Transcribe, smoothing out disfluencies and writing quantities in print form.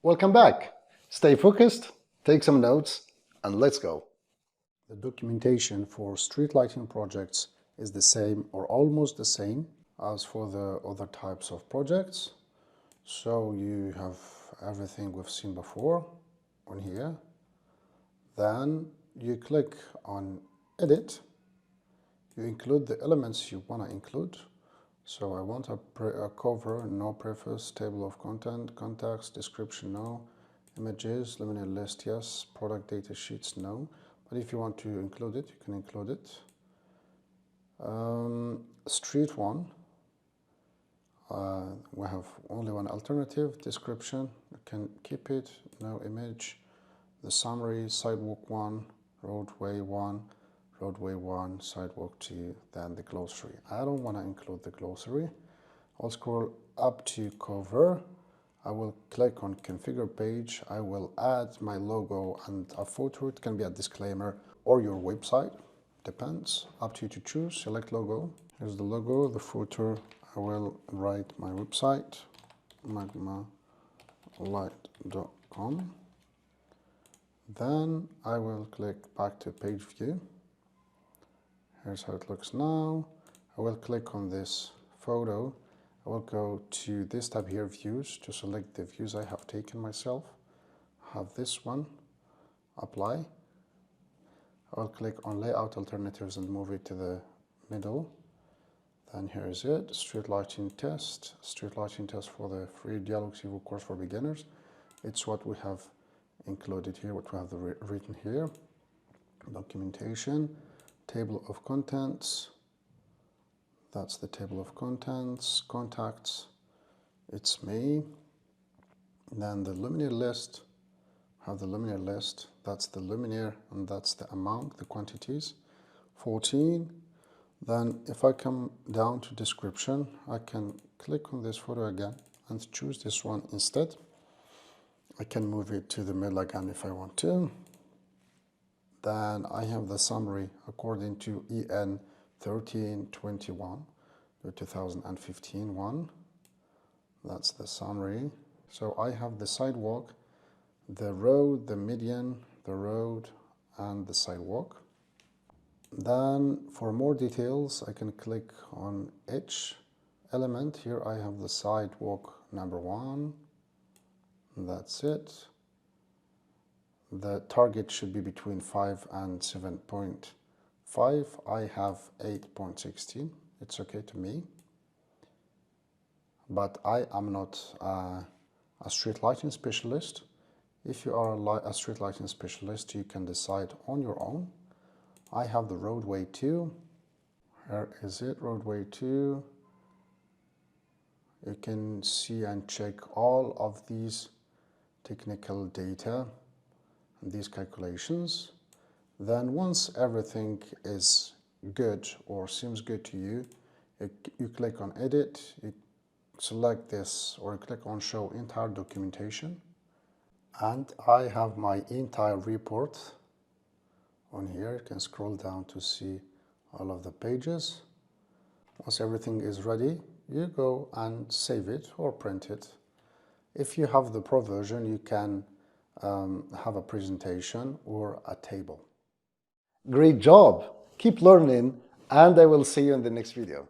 Welcome back. Stay focused, take some notes, and let's go. The documentation for street lighting projects is the same or almost the same as for the other types of projects. So you have everything we've seen before on here. Then you click on Edit. You include the elements you want to include. So I want a cover, no preface, table of content, context, description, no, images, linear list, yes, product data sheets, no. But if you want to include it, you can include it. Street one, we have only one alternative, description, you can keep it, no image. The summary, sidewalk one, roadway one, sidewalk 2, then the glossary. I don't want to include the glossary. I'll scroll up to cover. I will click on configure page. I will add my logo and a photo. It can be a disclaimer or your website. Depends. Up to you to choose. Select logo. Here's the logo, the footer. I will write my website, magmalight.com. Then I will click back to page view. Here's how it looks now. I will click on this photo. I will go to this tab here, views, to select the views I have taken myself. Have this one, apply. I will click on layout alternatives and move it to the middle. Then here is it, street lighting test for the free DIALux evo course for beginners. It's what we have included here, what we have written here. Documentation. Table of contents, that's the table of contents, contacts, it's me. Then the luminaire list, have the luminaire list, that's the luminaire and that's the amount, the quantities, 14. Then if I come down to description, I can click on this photo again and choose this one instead. I can move it to the middle again if I want to. Then I have the summary according to EN 1321, the 2015 one. That's the summary. So I have the sidewalk, the road, the median, the road, and the sidewalk. Then for more details, I can click on each element. Here I have the sidewalk number 1. That's it. The target should be between 5 and 7.5. I have 8.16. It's okay to me. But I am not a street lighting specialist. If you are a street lighting specialist, you can decide on your own. I have the roadway 2. Here is it, roadway 2. You can see and check all of these technical data, these calculations. Then once everything is good or seems good to you, you click on edit, you select this or click on show entire documentation, and I have my entire report on here. You can scroll down to see all of the pages. Once everything is ready, you go and save it or print it. If you have the pro version, you can have a presentation or a table. Great job! Keep learning, and I will see you in the next video.